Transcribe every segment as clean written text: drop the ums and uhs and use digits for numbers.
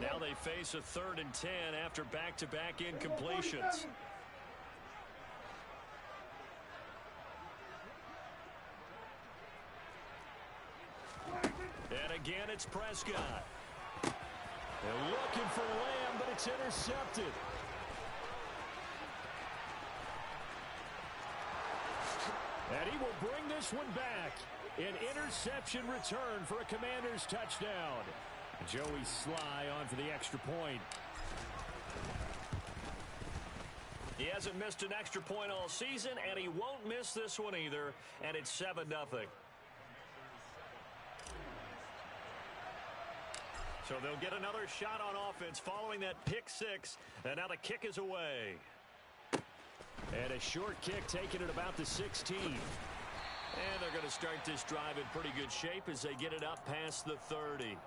Now they face a 3rd and 10 after back-to-back incompletions. And again, it's Prescott. They're looking for Lamb, but it's intercepted. And he will bring this one back. An interception return for a Commanders touchdown. Joey Sly on for the extra point. He hasn't missed an extra point all season, and he won't miss this one either. And it's 7-0. So they'll get another shot on offense following that pick six. And now the kick is away. And a short kick taken at about the 16. And they're going to start this drive in pretty good shape as they get it up past the 30.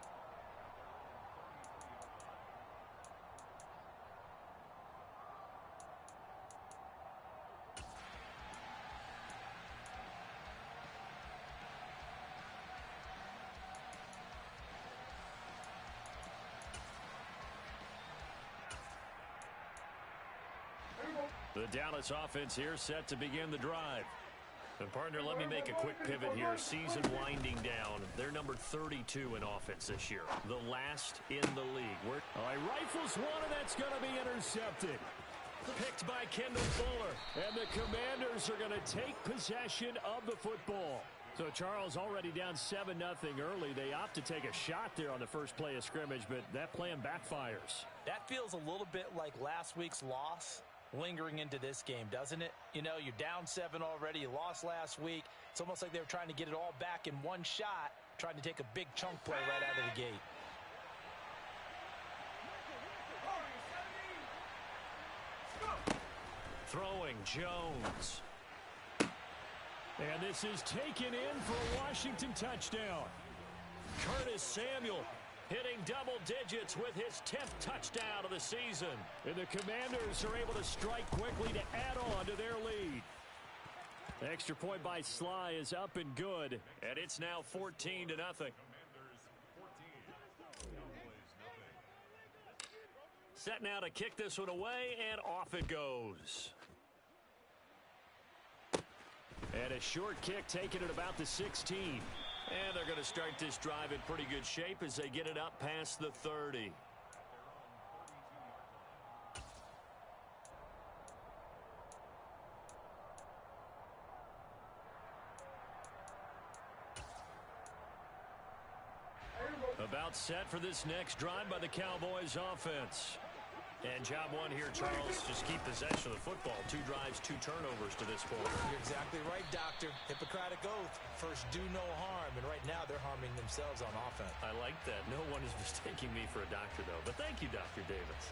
The Dallas offense here set to begin the drive. And partner, let me make a quick pivot here. Season winding down. They're number 32 in offense this year. The last in the league. All right, rifles one, and that's going to be intercepted. Picked by Kendall Fuller. And the Commanders are going to take possession of the football. So Charles already down 7-0 early. They opt to take a shot there on the first play of scrimmage, but that plan backfires. That feels a little bit like last week's loss lingering into this game, doesn't it? You know, you're down 7 already. You lost last week. It's almost like they were trying to get it all back in one shot, trying to take a big chunk play right out of the gate. Throwing Jones. And this is taken in for a Washington touchdown. Curtis Samuel hitting double digits with his 10th touchdown of the season. And the Commanders are able to strike quickly to add on to their lead. The extra point by Sly is up and good. And it's now 14-0. Set now to kick this one away, and off it goes. And a short kick taken at about the 16. And they're going to start this drive in pretty good shape as they get it up past the 30. About set for this next drive by the Cowboys offense. And job one here, Charles. Just keep possession of the football. 2 drives, 2 turnovers to this point. You're exactly right, Doctor. Hippocratic oath. First, do no harm. And right now, they're harming themselves on offense. I like that. No one is mistaking me for a doctor, though. But thank you, Dr. Davis.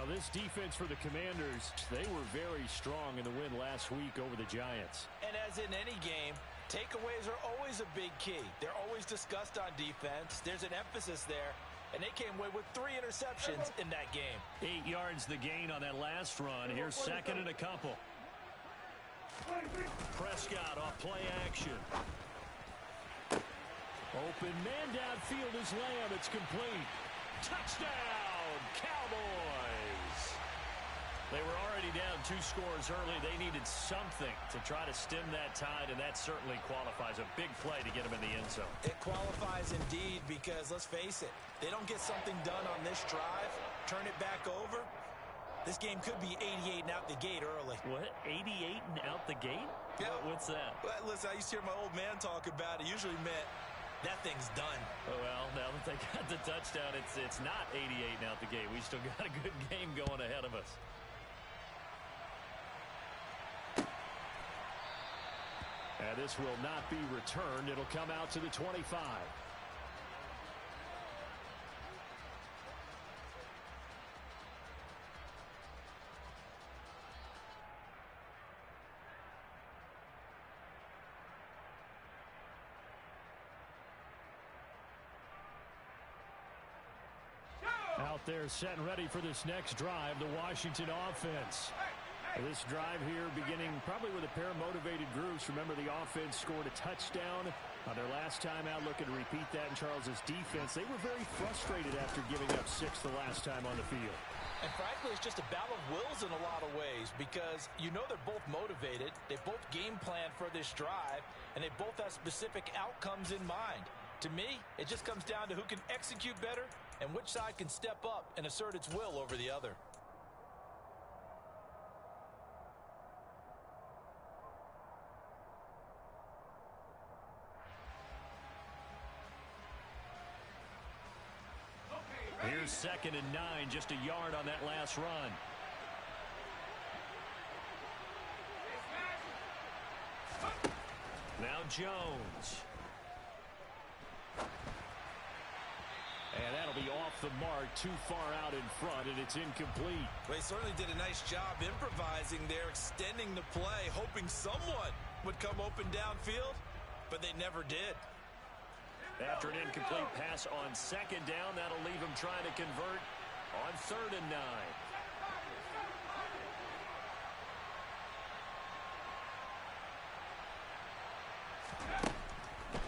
This defense for the Commanders, they were very strong in the win last week over the Giants. And as in any game, takeaways are always a big key. They're always discussed on defense. There's an emphasis there. And they came away with 3 interceptions in that game. 8 yards the gain on that last run. Here's second and a couple. Prescott off play action. Open man downfield is Lamb. It's complete. Touchdown, Cowboys. They were already down 2 scores early. They needed something to try to stem that tide, and that certainly qualifies. A big play to get them in the end zone. It qualifies indeed because, let's face it, they don't get something done on this drive, turn it back over, this game could be 88 and out the gate early. What? 88 and out the gate? Yeah. What's that? Well, listen, I used to hear my old man talk about it. Usually meant that thing's done. Oh, well, now that they got the touchdown, it's not 88 and out the gate. We still got a good game going ahead of us. And this will not be returned. It'll come out to the 25. Out there set and ready for this next drive, the Washington offense. This drive here beginning probably with a pair of motivated groups. Remember, the offense scored a touchdown on their last time out. Looking to repeat that in Charles's defense. They were very frustrated after giving up 6 the last time on the field. And frankly, it's just a battle of wills in a lot of ways because you know they're both motivated. They both game plan for this drive, and they both have specific outcomes in mind. To me, it just comes down to who can execute better and which side can step up and assert its will over the other. Here's 2nd and 9, just a yard on that last run. Now Jones. And that'll be off the mark, too far out in front, and it's incomplete. Well, he certainly did a nice job improvising there, extending the play, hoping someone would come open downfield, but they never did. After an incomplete pass on 2nd down, that'll leave him trying to convert on 3rd and 9.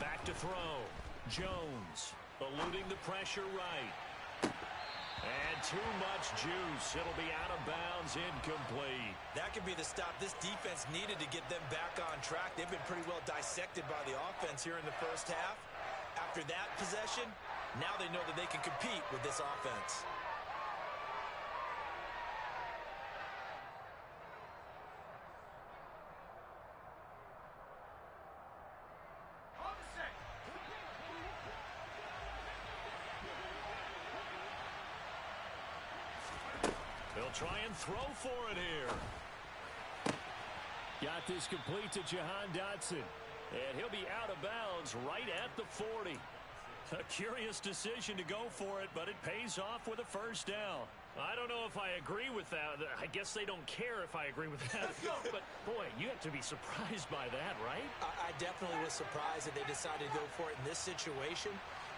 Back to throw. Jones eluding the pressure right. And too much juice. It'll be out of bounds, incomplete. That could be the stop this defense needed to get them back on track. They've been pretty well dissected by the offense here in the first half. After that possession, now they know that they can compete with this offense. They'll try and throw for it here. Got this complete to Jahan Dotson. And he'll be out of bounds right at the 40. A curious decision to go for it, but it pays off with a first down. I don't know if I agree with that. I guess they don't care if I agree with that. But, boy, you have to be surprised by that, right? I definitely was surprised that they decided to go for it in this situation.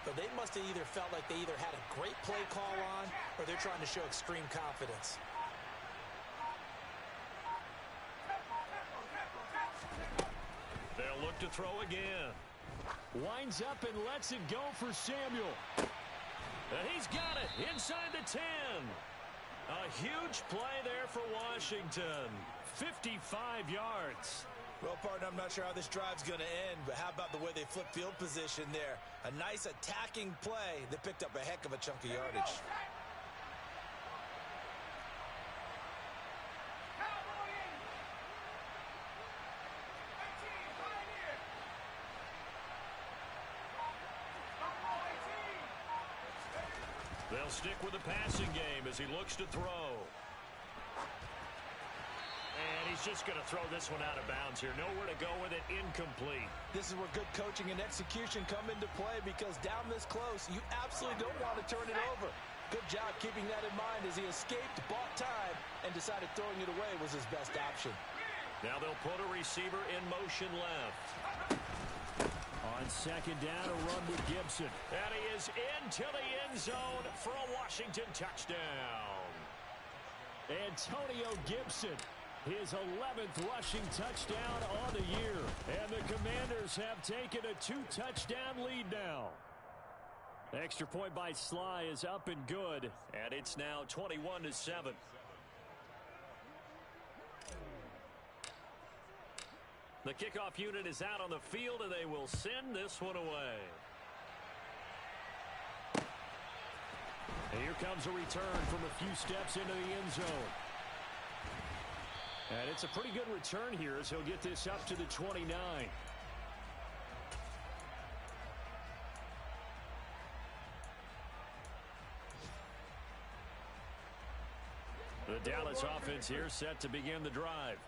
But they must have either felt like they either had a great play call on or they're trying to show extreme confidence. They'll look to throw again. Winds up and lets it go for Samuel. And he's got it inside the 10. A huge play there for Washington. 55 yards. Well, partner, I'm not sure how this drive's going to end, but how about the way they flip field position there? A nice attacking play that picked up a heck of a chunk of yardage. They'll stick with the passing game as he looks to throw. And he's just going to throw this one out of bounds here. Nowhere to go with it. Incomplete. This is where good coaching and execution come into play because down this close, you absolutely don't want to turn it over. Good job keeping that in mind as he escaped, bought time, and decided throwing it away was his best option. Now they'll put a receiver in motion left. On 2nd down, a run with Gibson. And he is into the end zone for a Washington touchdown. Antonio Gibson, his 11th rushing touchdown on the year. And the Commanders have taken a 2-touchdown lead now. Extra point by Sly is up and good. And it's now 21-7. The kickoff unit is out on the field, and they will send this one away. And here comes a return from a few steps into the end zone. And it's a pretty good return here as he'll get this up to the 29. The Dallas offense here set to begin the drive.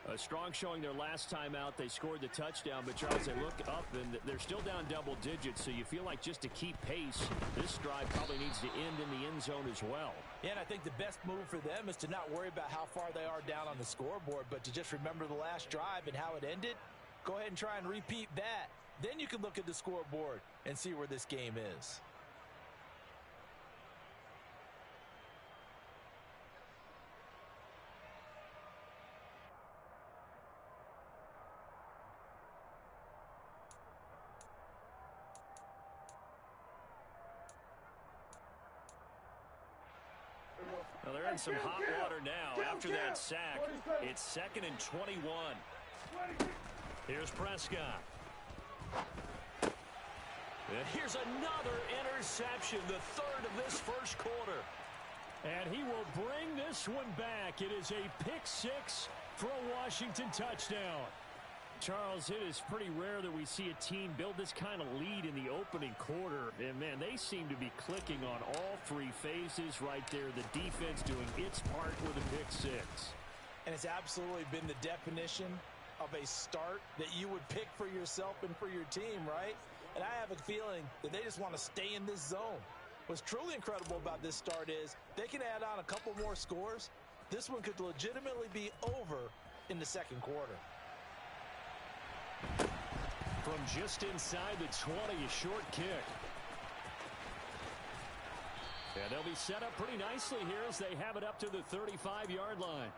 A strong showing their last time out. They scored the touchdown, but Charles, they look up and they're still down double digits, so you feel like just to keep pace, this drive probably needs to end in the end zone as well. Yeah, and I think the best move for them is to not worry about how far they are down on the scoreboard, but to just remember the last drive and how it ended. Go ahead and try and repeat that. Then you can look at the scoreboard and see where this game is. in some hot water now after that sack. It's 2nd and 21. Here's Prescott. And here's another interception, the 3rd of this first quarter. And he will bring this one back. It is a pick 6 for a Washington touchdown. Charles, it is pretty rare that we see a team build this kind of lead in the opening quarter. And, man, they seem to be clicking on all 3 phases right there. The defense doing its part with a pick 6. And it's absolutely been the definition of a start that you would pick for yourself and for your team, right? And I have a feeling that they just want to stay in this zone. What's truly incredible about this start is they can add on a couple more scores. This one could legitimately be over in the second quarter. From just inside the 20, a short kick. And they'll be set up pretty nicely here as they have it up to the 35-yard line.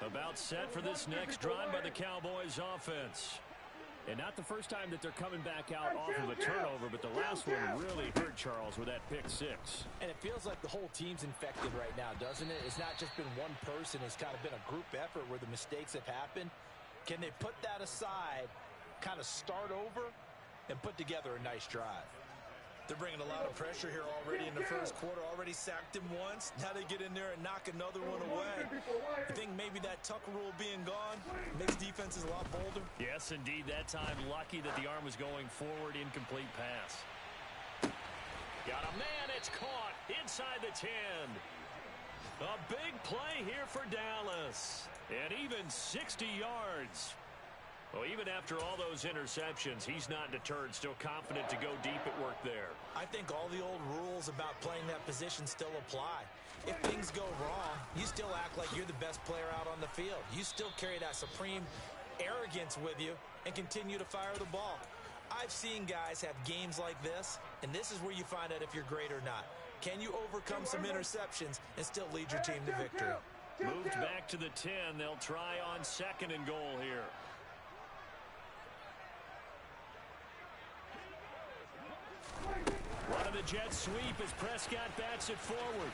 About set for this next drive by the Cowboys offense. And not the first time that they're coming back out off of a turnover, but the last one really hurt Charles with that pick 6. And it feels like the whole team's infected right now, doesn't it? It's not just been one person. It's kind of been a group effort where the mistakes have happened. Can they put that aside, kind of start over, and put together a nice drive? They're bringing a lot of pressure here already in the first quarter. Already sacked him once. Now they get in there and knock another one away. I think maybe that Tucker rule being gone makes defenses a lot bolder. Yes, indeed. That time, lucky that the arm was going forward. Incomplete pass. Got a man. It's caught inside the 10. A big play here for Dallas. And even 60 yards. Well, even after all those interceptions, he's not deterred, still confident to go deep at work there. I think all the old rules about playing that position still apply. If things go wrong, you still act like you're the best player out on the field. You still carry that supreme arrogance with you and continue to fire the ball. I've seen guys have games like this, and this is where you find out if you're great or not. Can you overcome some interceptions and still lead your team to victory? Moved back to the 10. They'll try on 2nd and goal here. Running the jet sweep as Prescott bats it forward.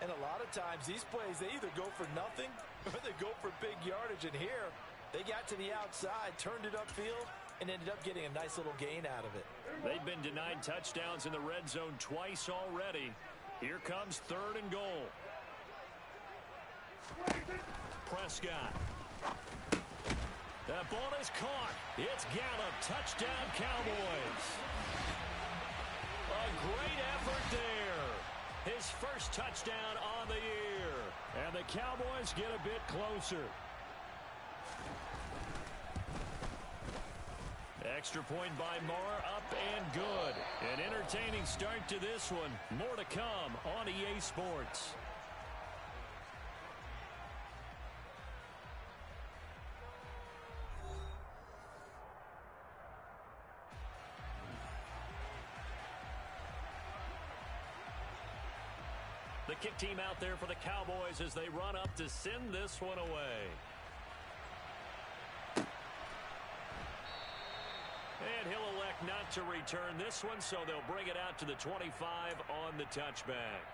And a lot of times these plays, they either go for nothing or they go for big yardage. And here, they got to the outside, turned it upfield, and ended up getting a nice little gain out of it. They've been denied touchdowns in the red zone twice already. Here comes 3rd and goal. Prescott. That ball is caught. It's Gallup. Touchdown, Cowboys. A great effort there. His first touchdown on the year. And the Cowboys get a bit closer. Extra point by Moore, up and good. An entertaining start to this one. More to come on EA Sports. The kick team out there for the Cowboys as they run up to send this one away. And he'll elect not to return this one, so they'll bring it out to the 25 on the touchback.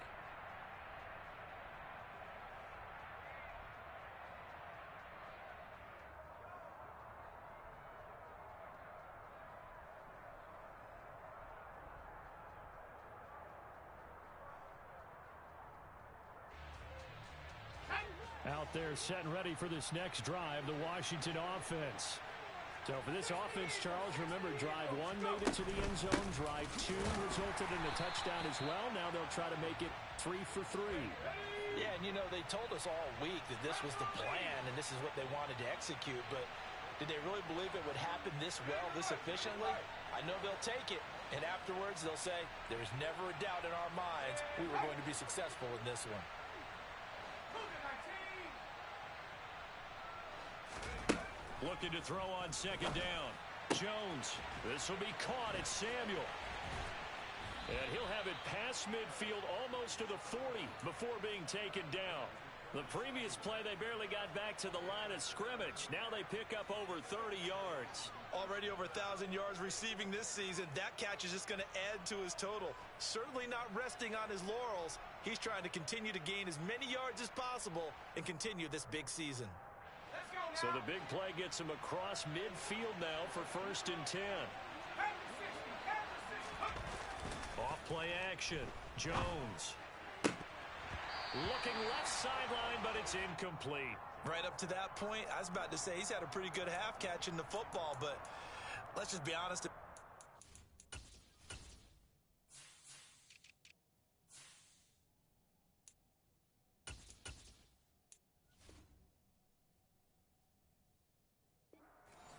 Out there set and ready for this next drive, the Washington offense. So for this offense, Charles, remember, drive 1 made it to the end zone. Drive 2 resulted in a touchdown as well. Now they'll try to make it 3 for 3. Yeah, and you know, they told us all week that this was the plan and this is what they wanted to execute. But did they really believe it would happen this well, this efficiently? I know they'll take it. And afterwards, they'll say, there's never a doubt in our minds we were going to be successful in this one. Looking to throw on 2nd down. Jones. This will be caught. It's Samuel. And he'll have it past midfield almost to the 40 before being taken down. The previous play, they barely got back to the line of scrimmage. Now they pick up over 30 yards. Already over 1,000 yards receiving this season. That catch is just going to add to his total. Certainly not resting on his laurels. He's trying to continue to gain as many yards as possible and continue this big season. So the big play gets him across midfield now for 1st and 10. Off play action. Jones. Looking left sideline, but it's incomplete. Right up to that point, I was about to say he's had a pretty good half catching the football, but let's just be honest.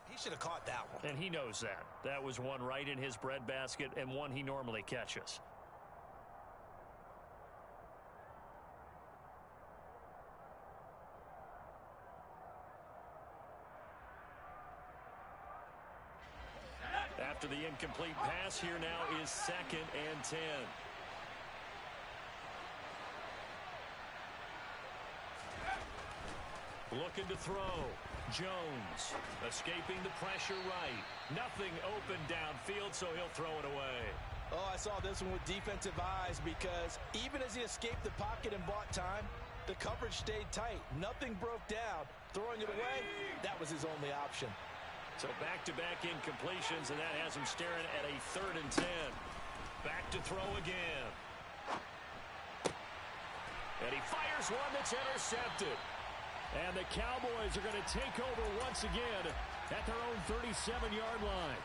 He should have caught that one. And he knows that. That was one right in his breadbasket and one he normally catches. After the incomplete pass, here now is 2nd and 10. Looking to throw. Jones escaping the pressure right. Nothing open downfield, so he'll throw it away. Oh, I saw this one with defensive eyes because even as he escaped the pocket and bought time, the coverage stayed tight. Nothing broke down. Throwing it away, that was his only option. So back-to-back incompletions, and that has him staring at a 3rd and 10. Back to throw again. And he fires one that's intercepted. And the Cowboys are going to take over once again at their own 37-yard line.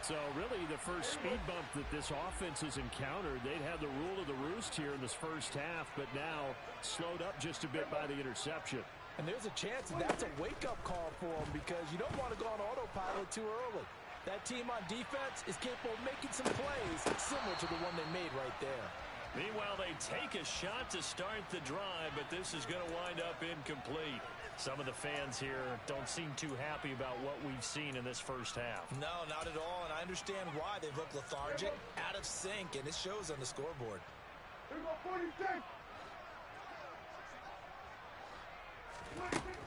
So really the first speed bump that this offense has encountered, they'd had the rule of the roost here in this first half, but now slowed up just a bit by the interception. And there's a chance that's a wake-up call for him because you don't want to go on autopilot too early. That team on defense is capable of making some plays similar to the one they made right there. Meanwhile, they take a shot to start the drive, but this is going to wind up incomplete. Some of the fans here don't seem too happy about what we've seen in this first half. No, not at all, and I understand why. They've looked lethargic, out of sync, and it shows on the scoreboard.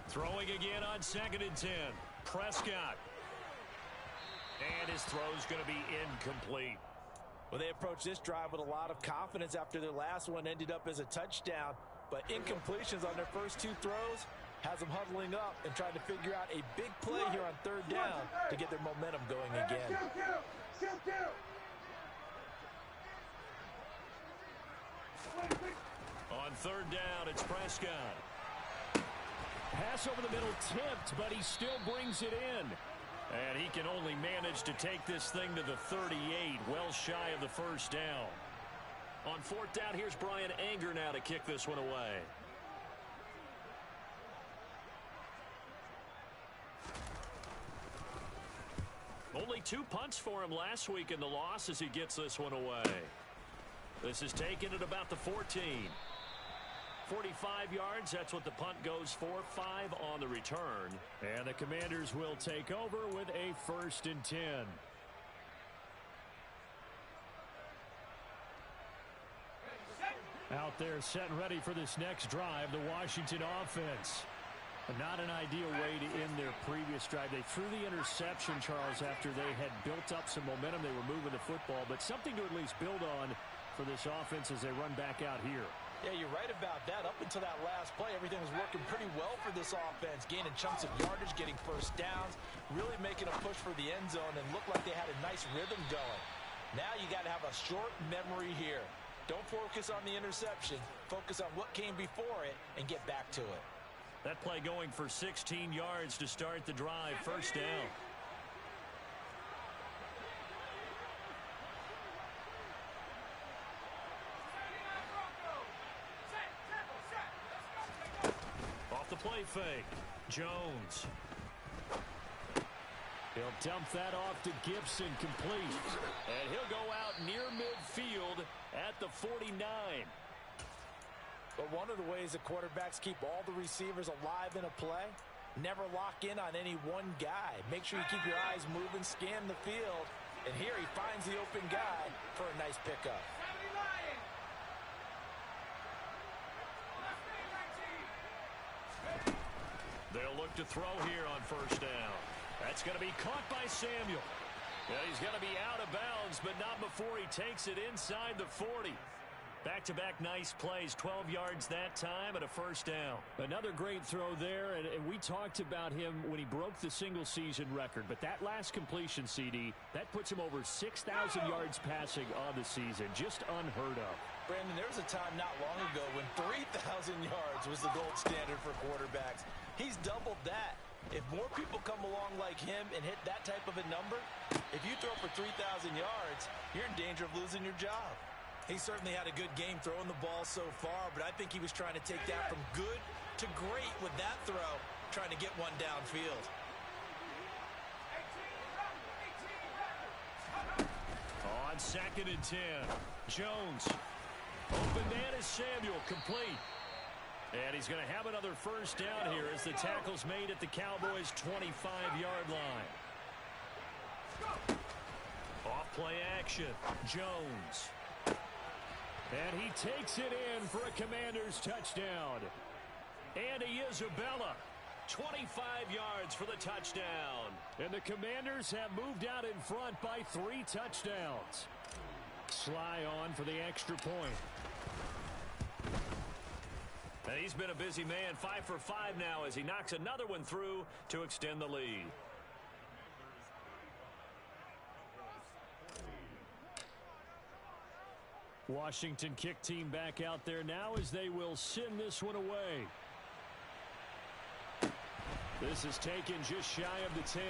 Throwing again on 2nd and 10. Prescott. And his throw's going to be incomplete. Well, they approached this drive with a lot of confidence after their last one ended up as a touchdown. But incompletions on their first 2 throws has them huddling up and trying to figure out a big play here on 3rd down to get their momentum going again. On 3rd down, it's Prescott. Pass over the middle tipped, but he still brings it in. And he can only manage to take this thing to the 38, well shy of the first down. On 4th down, here's Brian Anger now to kick this one away. Only 2 punts for him last week in the loss as he gets this one away. This is taken at about the 14. 45 yards, that's what the punt goes for. 5 on the return. And the Commanders will take over with a 1st and 10. Out there set and ready for this next drive, the Washington offense. Not an ideal way to end their previous drive. They threw the interception, Charles, after they had built up some momentum. They were moving the football, but something to at least build on for this offense as they run back out here. Yeah, you're right about that. Up until that last play, everything was working pretty well for this offense. Gaining chunks of yardage, getting first downs, really making a push for the end zone, and looked like they had a nice rhythm going. Now you got to have a short memory here. Don't focus on the interception. Focus on what came before it and get back to it. That play going for 16 yards to start the drive. 1st down. Off the play fake. Jones. He'll dump that off to Gibson, complete. And he'll go out near midfield at the 49. But one of the ways that quarterbacks keep all the receivers alive in a play, never lock in on any one guy. Make sure you keep your eyes moving, scan the field. And here he finds the open guy for a nice pickup. They'll look to throw here on first down. That's going to be caught by Samuel. Yeah, he's going to be out of bounds, but not before he takes it inside the 40. Back-to-back nice plays, 12 yards that time and a first down. Another great throw there, and we talked about him when he broke the single-season record. But that last completion, CD, that puts him over 6,000 yards passing on the season. Just unheard of. Brandon, there was a time not long ago when 3,000 yards was the gold standard for quarterbacks. He's doubled that. If more people come along like him and hit that type of a number, if you throw for 3,000 yards, you're in danger of losing your job. He certainly had a good game throwing the ball so far, but I think he was trying to take that from good to great with that throw, trying to get one downfield. On 2nd and 10, Jones. Open man is Samuel, complete. And he's going to have another first down here as the tackle's made at the Cowboys' 25-yard line. Off play action, Jones. And he takes it in for a Commanders touchdown. Andy Isabella, 25 yards for the touchdown. And the Commanders have moved out in front by 3 touchdowns. Sly on for the extra point. And he's been a busy man, 5 for 5 now as he knocks another one through to extend the lead. Washington kick team back out there now as they will send this one away. This is taken just shy of the 10.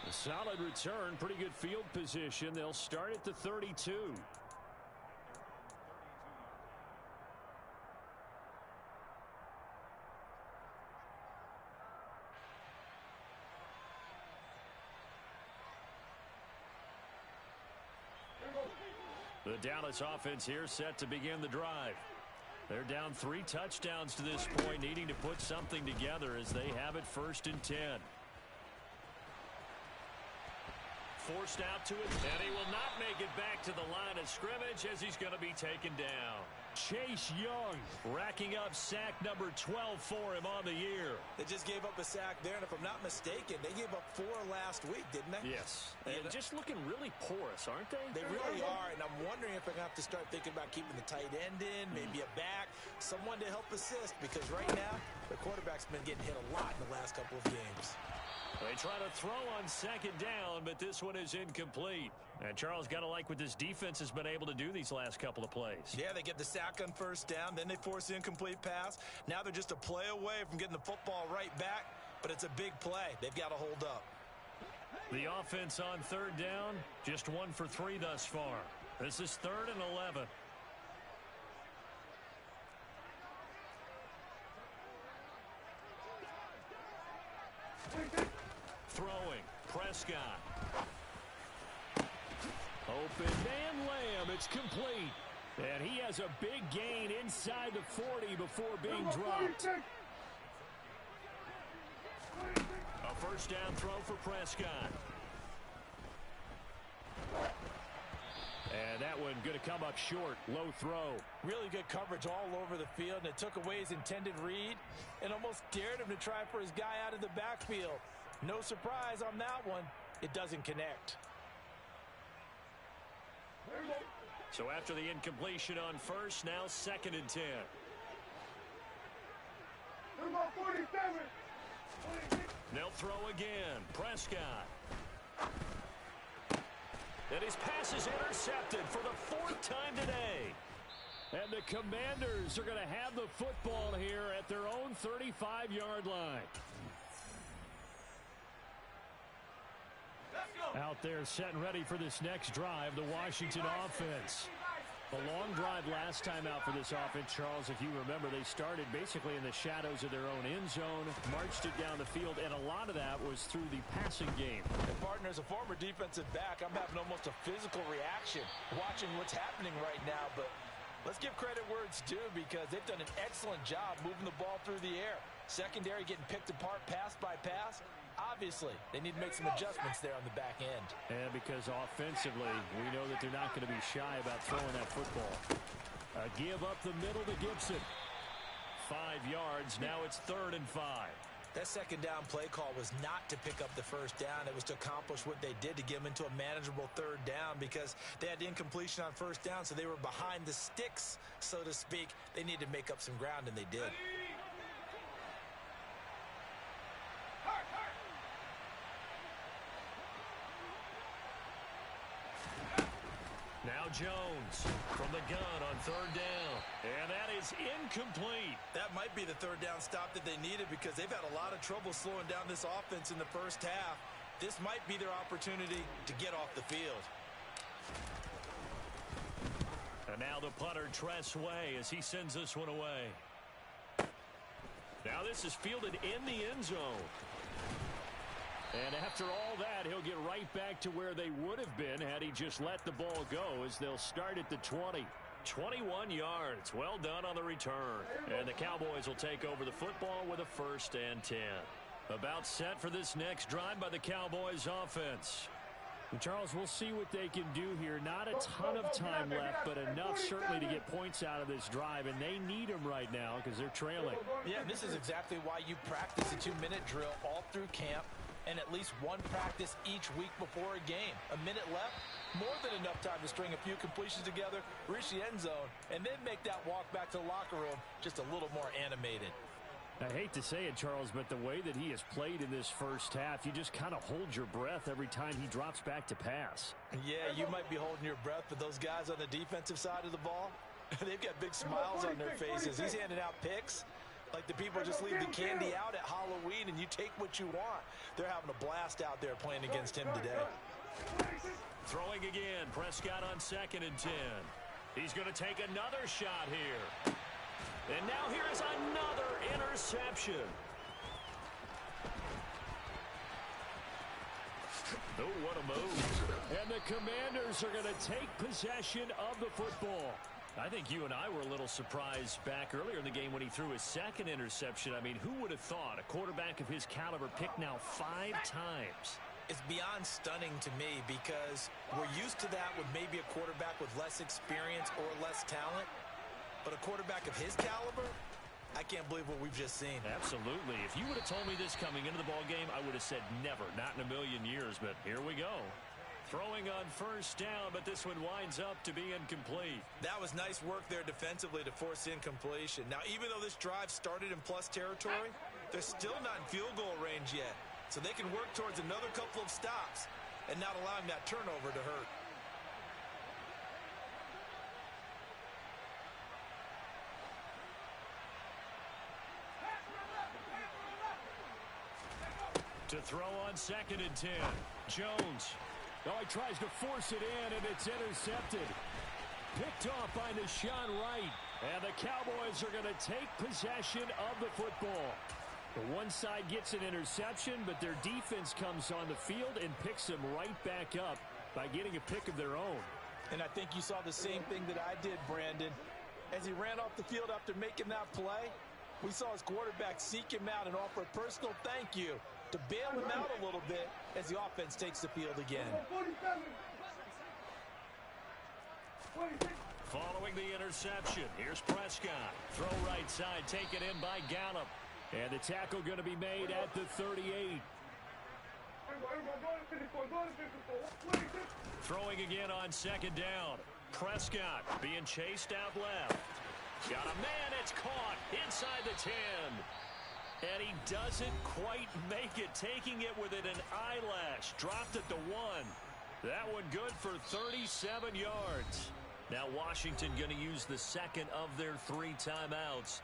A solid return, pretty good field position. They'll start at the 32. The Dallas offense here set to begin the drive. They're down 3 touchdowns to this point, needing to put something together as they have it 1st and 10. Forced out to it, and he will not make it back to the line of scrimmage as he's going to be taken down. Chase Young racking up sack number 12 for him on the year. They just gave up a sack there, and if I'm not mistaken, they gave up 4 last week, didn't they? Yes. And just looking really porous, aren't they? They really are, and I'm wondering if they're going to have to start thinking about keeping the tight end in, maybe a back, someone to help assist, because right now, the quarterback's been getting hit a lot in the last couple of games. They try to throw on 2nd down, but this one is incomplete. And Charles, got to like what this defense has been able to do these last couple of plays. Yeah, they get the sack on 1st down, then they force the incomplete pass. Now they're just a play away from getting the football right back, but it's a big play. They've got to hold up. The offense on 3rd down, just 1 for 3 thus far. This is 3rd and 11. Throwing, Prescott. Open man Lamb, it's complete. And he has a big gain inside the 40 before being dropped. A 1st down throw for Prescott. And that one going to come up short, low throw. Really good coverage all over the field, and it took away his intended read and almost dared him to try for his guy out of the backfield. No surprise on that one. It doesn't connect. So after the incompletion on 1st, now 2nd and 10. They'll throw again. Prescott. And his pass is intercepted for the 4th time today. And the Commanders are going to have the football here at their own 35-yard line. Out there setting ready for this next drive, the Washington offense. A long drive last time out for this offense, Charles. If you remember, they started basically in the shadows of their own end zone, marched it down the field, and a lot of that was through the passing game. And partner, as a former defensive back, I'm having almost a physical reaction watching what's happening right now. But let's give credit where it's due, because they've done an excellent job moving the ball through the air. Secondary getting picked apart pass by pass. Obviously, they need to make some adjustments there on the back end. And because offensively, we know that they're not going to be shy about throwing that football. A give up the middle to Gibson. 5 yards. Now it's 3rd and 5. That second down play call was not to pick up the first down. It was to accomplish what they did to get them into a manageable 3rd down because they had incompletion on 1st down, so they were behind the sticks, so to speak. They needed to make up some ground, and they did. Now Jones from the gun on 3rd down. And that is incomplete. That might be the 3rd down stop that they needed because they've had a lot of trouble slowing down this offense in the first half. This might be their opportunity to get off the field. And now the punter, Tress Way, as he sends this one away. Now this is fielded in the end zone. And after all that, he'll get right back to where they would have been had he just let the ball go, as they'll start at the 20. 21 yards. Well done on the return. And the Cowboys will take over the football with a 1st and 10. About set for this next drive by the Cowboys offense. And Charles, we'll see what they can do here. Not a ton of time left, but enough certainly to get points out of this drive, and they need them right now because they're trailing. Yeah, and this is exactly why you practice a 2-minute drill all through camp, and at least one practice each week before a game. A minute left, more than enough time to string a few completions together, reach the end zone, and then make that walk back to the locker room just a little more animated. I hate to say it, Charles, but the way that he has played in this first half, you just kind of hold your breath every time he drops back to pass. Yeah, you might be holding your breath, but those guys on the defensive side of the ball, they've got big smiles on their faces. He's handing out picks like the people just leave the candy out at Halloween and you take what you want. They're having a blast out there playing against him today. Throwing again, Prescott on 2nd and 10. He's going to take another shot here. And now here is another interception. Oh, what a move. And the Commanders are going to take possession of the football. I think you and I were a little surprised back earlier in the game when he threw his 2nd interception. I mean, who would have thought a quarterback of his caliber picked now 5 times? It's beyond stunning to me because we're used to that with maybe a quarterback with less experience or less talent. But a quarterback of his caliber, I can't believe what we've just seen. Absolutely. If you would have told me this coming into the ball game, I would have said never, not in a million years. But here we go. Throwing on 1st down, but this one winds up to be incomplete. That was nice work there defensively to force incompletion. Now, even though this drive started in plus territory, they're still not in field goal range yet. So they can work towards another couple of stops and not allowing that turnover to hurt. To throw on 2nd and 10. Jones. Oh, he tries to force it in, and it's intercepted. Picked off by Deshaun Wright. And the Cowboys are going to take possession of the football. The one side gets an interception, but their defense comes on the field and picks them right back up by getting a pick of their own. And I think you saw the same thing that I did, Brandon. As he ran off the field after making that play, we saw his quarterback seek him out and offer a personal thank you to bail him out a little bit as the offense takes the field again. Following the interception, here's Prescott. Throw right side, taken in by Gallup. And the tackle going to be made at the 38. Throwing again on 2nd down. Prescott being chased out left. Got a man, it's caught inside the 10. And he doesn't quite make it, taking it within an eyelash. Dropped at the 1. That one good for 37 yards. Now Washington going to use the 2nd of their 3 timeouts,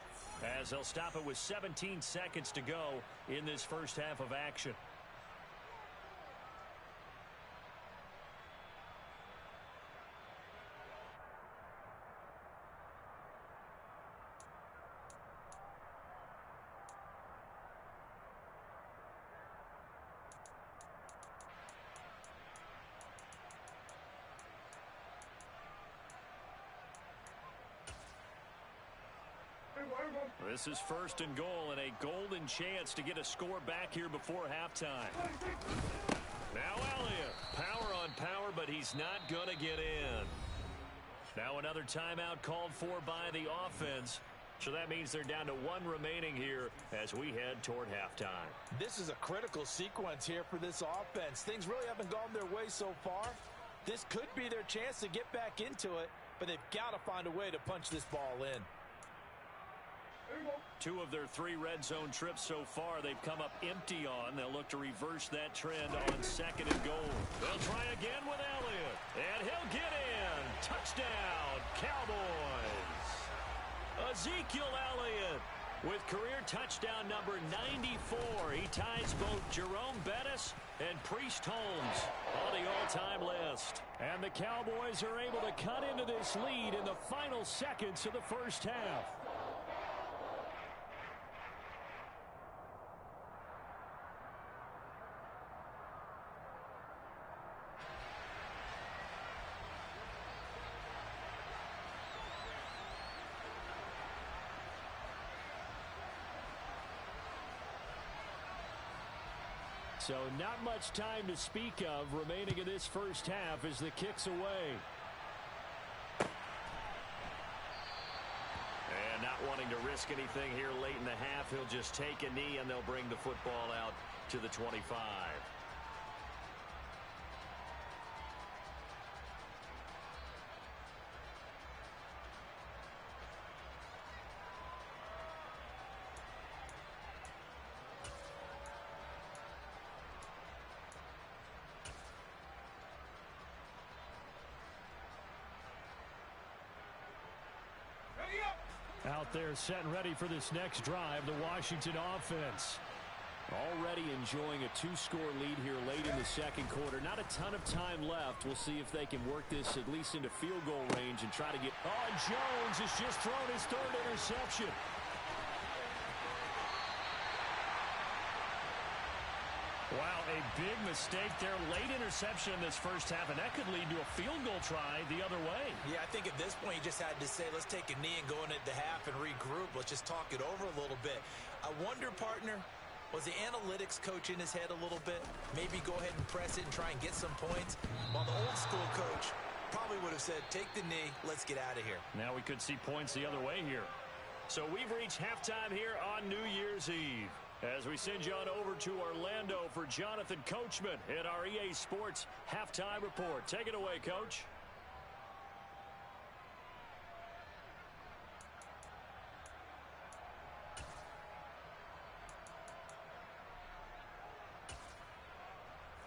as they'll stop it with 17 seconds to go in this first half of action. This is 1st and goal and a golden chance to get a score back here before halftime. Now Elliott, power on power, but he's not going to get in. Now another timeout called for by the offense. So that means they're down to 1 remaining here as we head toward halftime. This is a critical sequence here for this offense. Things really haven't gone their way so far. This could be their chance to get back into it, but they've got to find a way to punch this ball in. 2 of their 3 red zone trips so far they've come up empty on. They'll look to reverse that trend on 2nd and goal. They'll try again with Elliott, and he'll get in. Touchdown, Cowboys. Ezekiel Elliott with career touchdown number 94. He ties both Jerome Bettis and Priest Holmes on the all-time list. And the Cowboys are able to cut into this lead in the final seconds of the first half. So not much time to speak of remaining in this first half as the kick's away. And not wanting to risk anything here late in the half, he'll just take a knee and they'll bring the football out to the 25. Out there set and ready for this next drive, the Washington offense. Already enjoying a 2-score lead here late in the second quarter. Not a ton of time left. We'll see if they can work this at least into field goal range and try to get... Oh, and Jones has just thrown his 3rd interception. Wow, a big mistake there. Late interception in this first half, and that could lead to a field goal try the other way. Yeah, I think at this point you just had to say, let's take a knee and go into the half and regroup. Let's just talk it over a little bit. I wonder, partner, was the analytics coach in his head a little bit? Maybe go ahead and press it and try and get some points? While the old school coach probably would have said, take the knee, let's get out of here. Now we could see points the other way here. So we've reached halftime here on New Year's Eve. As we send you on over to Orlando for Jonathan Coachman at our EA Sports Halftime Report. Take it away, Coach.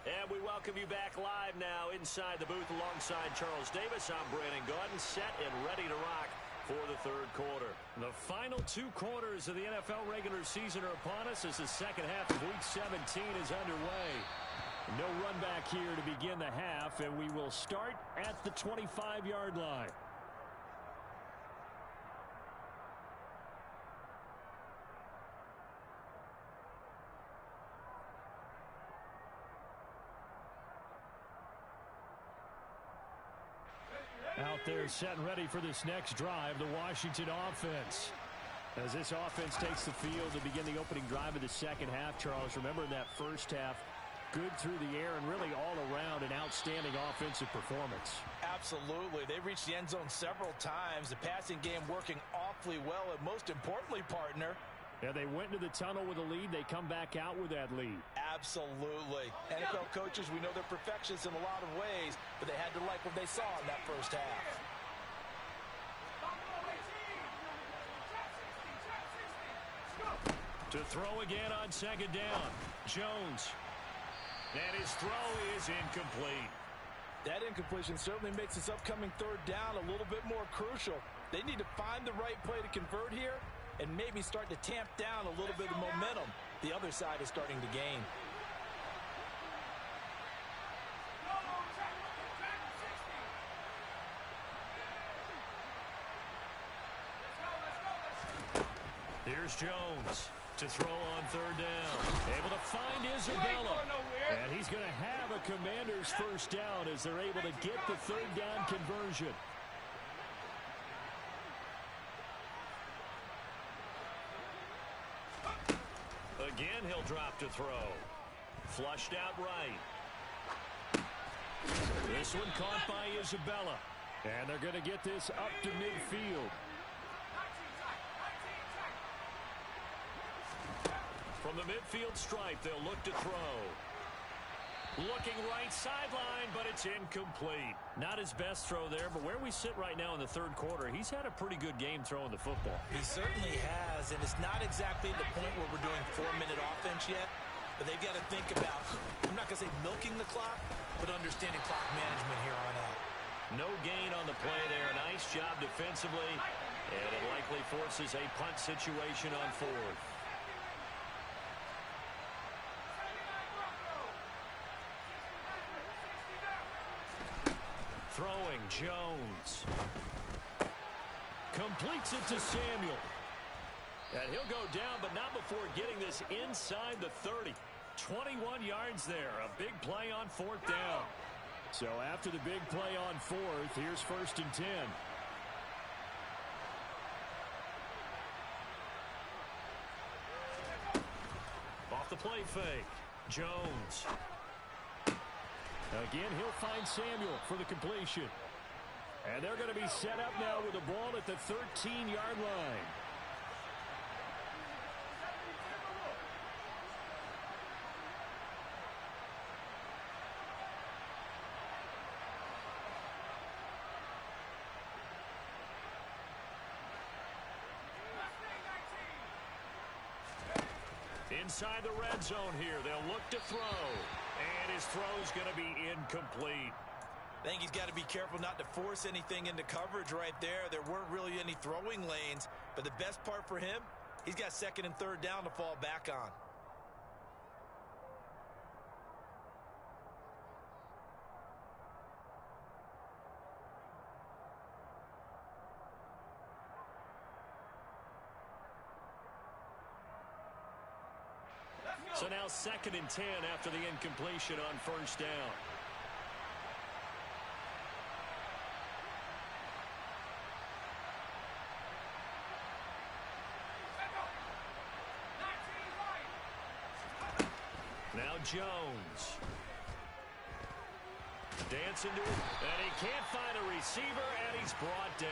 And we welcome you back live now inside the booth alongside Charles Davis. I'm Brandon Gaudin, set and ready to rock for the 3rd quarter. The final 2 quarters of the NFL regular season are upon us as the second half of Week 17 is underway. No run back here to begin the half, and we will start at the 25-yard line. Out there set and ready for this next drive, the Washington offense. As this offense takes the field to begin the opening drive of the second half, Charles, remember in that first half, good through the air and really all around an outstanding offensive performance. Absolutely. They reached the end zone several times. The passing game working awfully well, and most importantly, partner, yeah, they went into the tunnel with a lead. They come back out with that lead. Absolutely. NFL coaches, we know they're perfectionists in a lot of ways, but they had to like what they saw in that first half. To throw again on 2nd down. Jones. And his throw is incomplete. That incompletion certainly makes this upcoming 3rd down a little bit more crucial. They need to find the right play to convert here and maybe start to tamp down a little bit of momentum the other side is starting to gain. Here's Jones to throw on 3rd down. Able to find Isabella. And he's going to have a Commander's first down as they're able to get the 3rd down conversion. Again, he'll drop to throw. Flushed out right. This one caught by Isabella. And they're going to get this up to midfield. From the midfield stripe, they'll look to throw. Looking right sideline, but it's incomplete. Not his best throw there, but where we sit right now in the third quarter, he's had a pretty good game throwing the football. He certainly has, and it's not exactly the point where we're doing 4-minute offense yet, but they've got to think about, I'm not going to say milking the clock, but understanding clock management here on out. No gain on the play there. Nice job defensively, and it likely forces a punt situation on fourth. Throwing, Jones. Completes it to Samuel. And he'll go down, but not before getting this inside the 30. 21 yards there. A big play on fourth down. So after the big play on fourth, here's 1st and 10. Off the play fake. Jones. Again, he'll find Samuel for the completion. And they're going to be set up now with the ball at the 13-yard line. Inside the red zone here, they'll look to throw. And his throw's going to be incomplete. I think he's got to be careful not to force anything into coverage right there. There weren't really any throwing lanes, but the best part for him, he's got 2nd and 3rd down to fall back on. So now 2nd and 10 after the incompletion on 1st down. Now Jones. Dancing to it, and he can't find a receiver, and he's brought down.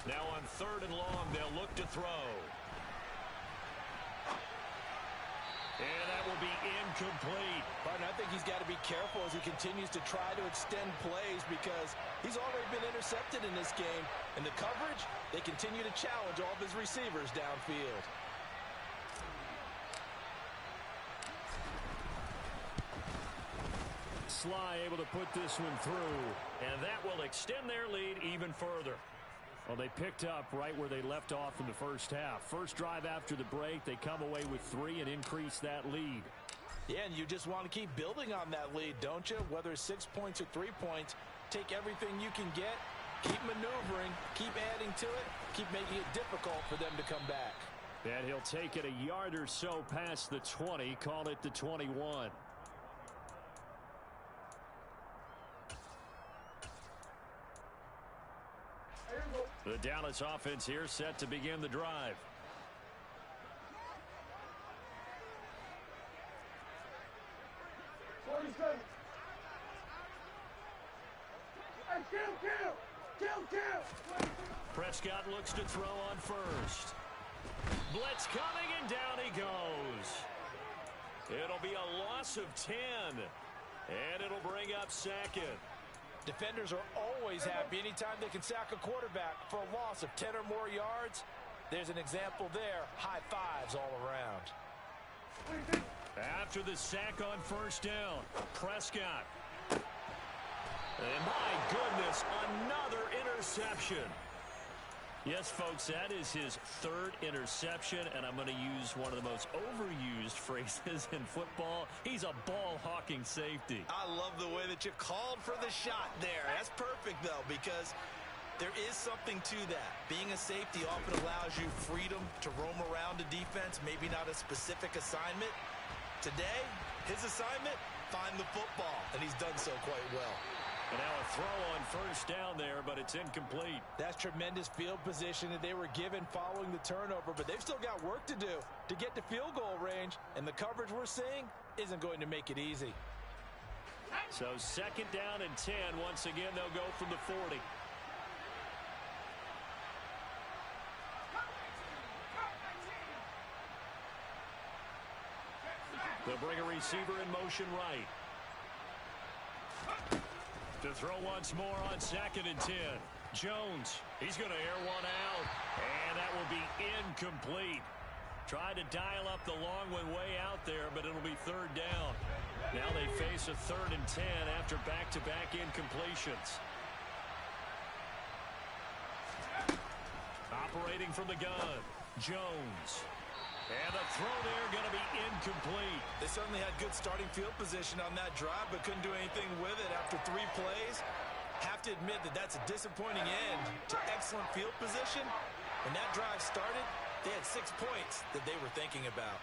Now on 3rd and long, they'll look to throw. And that will be incomplete. Partner, I think he's got to be careful as he continues to try to extend plays because he's already been intercepted in this game. And the coverage, they continue to challenge all of his receivers downfield. Sly able to put this one through. And that will extend their lead even further. Well, they picked up right where they left off in the first half. First drive after the break, they come away with 3 and increase that lead. Yeah, and you just want to keep building on that lead, don't you? Whether it's 6 points or 3 points, take everything you can get, keep maneuvering, keep adding to it, keep making it difficult for them to come back. And he'll take it a yard or so past the 20, call it the 21. The Dallas offense here set to begin the drive. Prescott looks to throw on first. Blitz coming, and down he goes. It'll be a loss of 10, and it'll bring up 2nd. Defenders are always happy anytime they can sack a quarterback for a loss of 10 or more yards. There's an example there. High fives all around. After the sack on 1st down, Prescott. And my goodness, another interception. Yes, folks, that is his 3rd interception, and I'm going to use one of the most overused phrases in football. He's a ball-hawking safety. I love the way that you called for the shot there. That's perfect, though, because there is something to that. Being a safety often allows you freedom to roam around a defense, maybe not a specific assignment. Today, his assignment, find the football, and he's done so quite well. And now a throw on first down there, but it's incomplete. That's tremendous field position that they were given following the turnover, but they've still got work to do to get to field goal range, and the coverage we're seeing isn't going to make it easy. So second down and 10. Once again, they'll go from the 40. They'll bring a receiver in motion right. To throw once more on second and 10. Jones, he's going to air one out, and that will be incomplete. Tried to dial up the long one way out there, but it'll be third down. Now they face a third and 10 after back-to-back incompletions. Operating from the gun, Jones. And a throw there going to be incomplete. They certainly had good starting field position on that drive, but couldn't do anything with it after 3 plays. Have to admit that that's a disappointing end to excellent field position. When that drive started, they had 6 points that they were thinking about.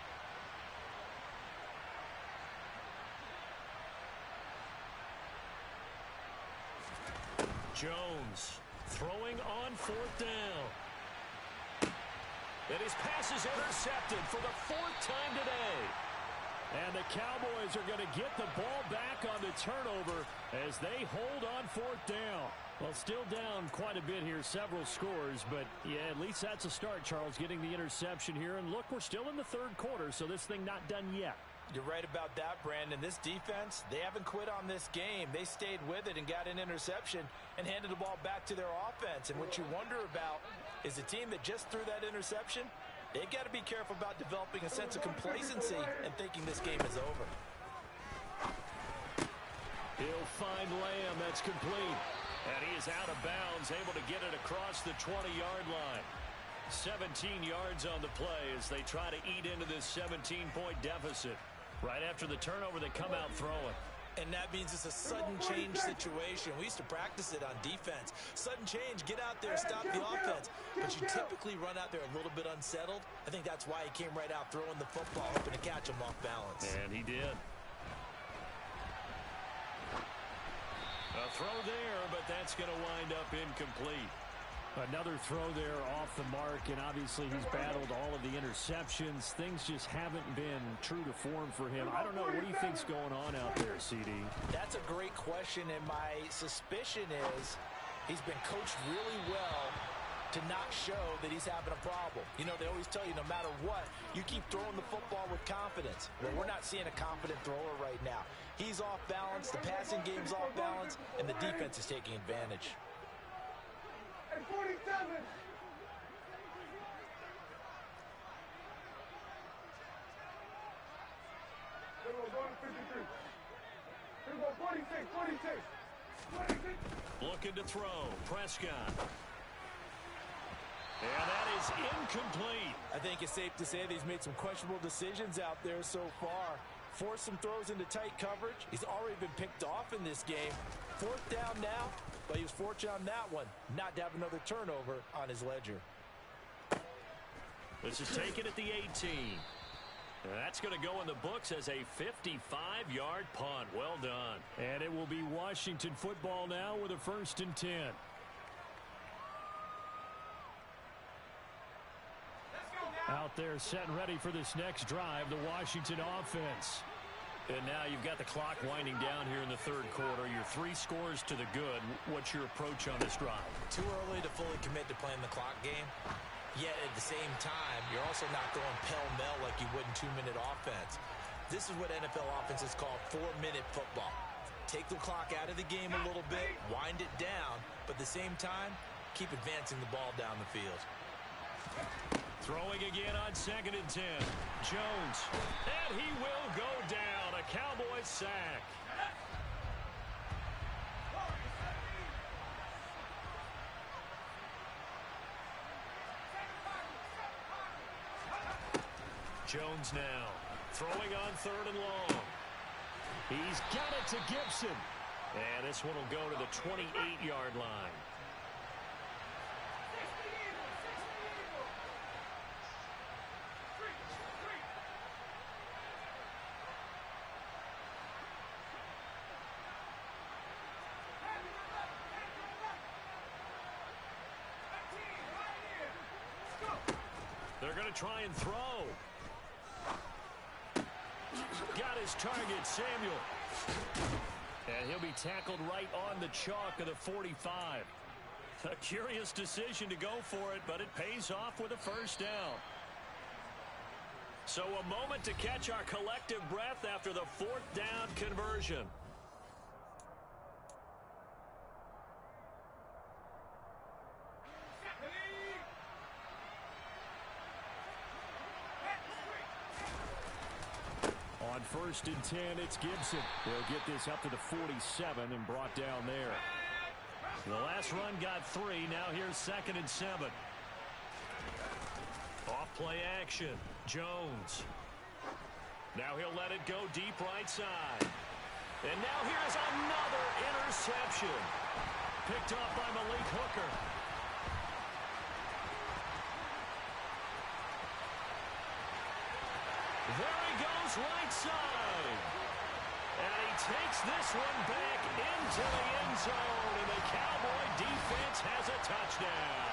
Jones throwing on fourth down. And his pass is intercepted for the 4th time today. And the Cowboys are going to get the ball back on the turnover as they hold on fourth down. Well, still down quite a bit here, several scores, but yeah, at least that's a start, Charles, getting the interception here. And look, we're still in the 3rd quarter, so this thing not done yet. You're right about that, Brandon. This defense, they haven't quit on this game. They stayed with it and got an interception and handed the ball back to their offense. And what you wonder about is the team that just threw that interception, they've got to be careful about developing a sense of complacency and thinking this game is over. He'll find Lamb. That's complete. And he is out of bounds, able to get it across the 20-yard line. 17 yards on the play as they try to eat into this 17-point deficit. Right after the turnover, they come out throwing. And that means it's a sudden change situation. We used to practice it on defense. Sudden change, get out there, stop the offense. But you typically run out there a little bit unsettled. I think that's why he came right out throwing the football, hoping to catch him off balance. And he did. A throw there, but that's going to wind up incomplete. Another throw there off the mark, and obviously he's battled all of the interceptions. Things just haven't been true to form for him. I don't know. What do you think's going on out there, CD? That's a great question, and my suspicion is he's been coached really well to not show that he's having a problem. You know, they always tell you no matter what, you keep throwing the football with confidence. Well, we're not seeing a confident thrower right now. He's off balance, the passing game's off balance, and the defense is taking advantage. 47. They were going to 53. They were 46. Looking to throw. Prescott. And that is incomplete. I think it's safe to say that he's made some questionable decisions out there so far. Forced some throws into tight coverage. He's already been picked off in this game. 4th down now, but he was fortunate on that one not to have another turnover on his ledger. This is taken at the 18. That's going to go in the books as a 55-yard punt. Well done. And it will be Washington football now with a 1st and 10. Out there set and ready for this next drive, the Washington offense. And now you've got the clock winding down here in the 3rd quarter. Your 3 scores to the good. What's your approach on this drive? Too early to fully commit to playing the clock game. Yet at the same time, you're also not going pell-mell like you would in 2-minute offense. This is what NFL offenses call 4-minute football. Take the clock out of the game a little bit, wind it down, but at the same time, keep advancing the ball down the field. Throwing again on 2nd and 10. Jones. And he will go down. A Cowboys sack. Jones now. Throwing on 3rd and long. He's got it to Gibson. And this one will go to the 28-yard line. to try and throw. Got his target, Samuel. And he'll be tackled right on the chalk of the 45. A curious decision to go for it, but it pays off with a first down. So a moment to catch our collective breath after the fourth down conversion. On 1st and 10, it's Gibson. They'll get this up to the 47 and brought down there. The last run got 3. Now here's 2nd and 7. Off play action. Jones. Now he'll let it go deep right side. And now here's another interception. Picked off by Malik Hooker. There he goes, right side. And he takes this one back into the end zone, and the Cowboy defense has a touchdown.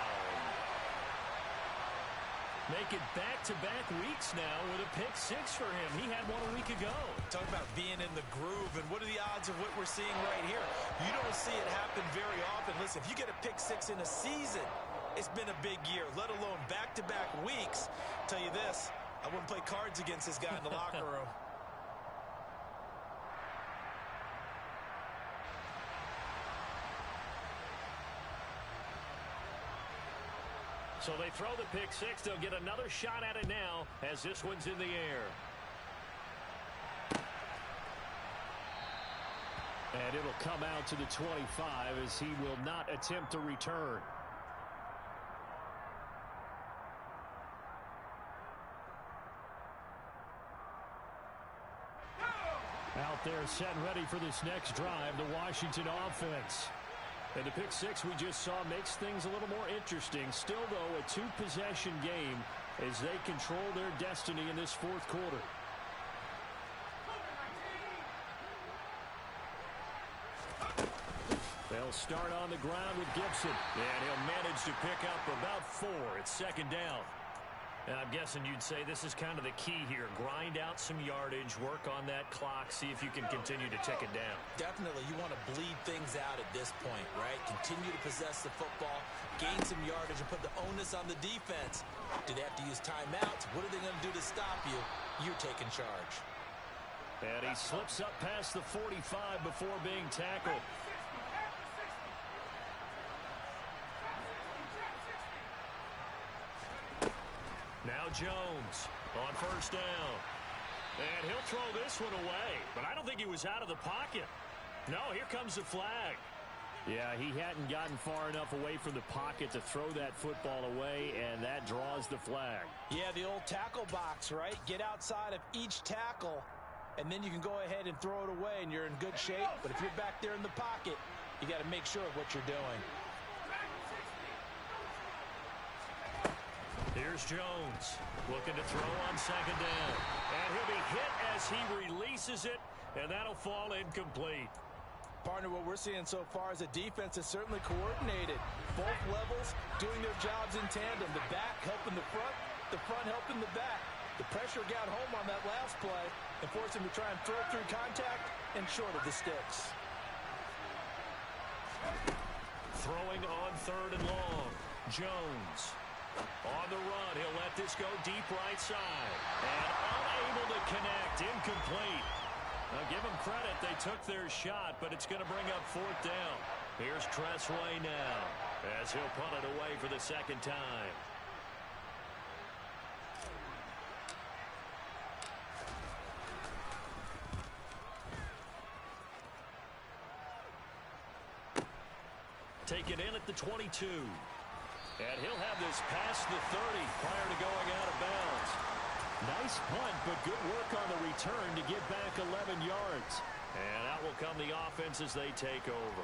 Make it back-to-back weeks now with a pick 6 for him. He had one a week ago. Talk about being in the groove, and what are the odds of what we're seeing right here? You don't see it happen very often. Listen, if you get a pick 6 in a season, it's been a big year, let alone back-to-back weeks. Tell you this, I wouldn't play cards against this guy in the locker room. So they throw the pick 6. They'll get another shot at it now as this one's in the air. And it'll come out to the 25 as he will not attempt to return. Out there set and ready for this next drive, the Washington offense. And the pick 6 we just saw makes things a little more interesting. Still, though, a 2-possession game as they control their destiny in this fourth quarter. They'll start on the ground with Gibson. And he'll manage to pick up about 4. It's 2nd down. And I'm guessing you'd say this is kind of the key here. Grind out some yardage, work on that clock, see if you can continue to tick it down. Definitely. You want to bleed things out at this point, right? Continue to possess the football, gain some yardage, and put the onus on the defense. Do they have to use timeouts? What are they going to do to stop you? You're taking charge. And he slips up past the 45 before being tackled. Now Jones on 1st down. And he'll throw this one away. But I don't think he was out of the pocket. No, here comes the flag. Yeah, he hadn't gotten far enough away from the pocket to throw that football away, and that draws the flag. Yeah, the old tackle box, right? Get outside of each tackle, and then you can go ahead and throw it away, and you're in good shape. But if you're back there in the pocket, you got to make sure of what you're doing. Here's Jones looking to throw on 2nd down. And he'll be hit as he releases it, and that'll fall incomplete. Partner, what we're seeing so far is the defense is certainly coordinated. Both levels doing their jobs in tandem. The back helping the front helping the back. The pressure got home on that last play and forced him to try and throw through contact and short of the sticks. Throwing on 3rd and long. Jones. On the run, he'll let this go deep right side. And unable to connect, incomplete. Now give them credit, they took their shot, but it's going to bring up 4th down. Here's Tressway now, as he'll punt it away for the 2nd time. Take it in at the 22. And he'll have this past the 30 prior to going out of bounds. Nice punt, but good work on the return to get back 11 yards. And out will come the offense as they take over.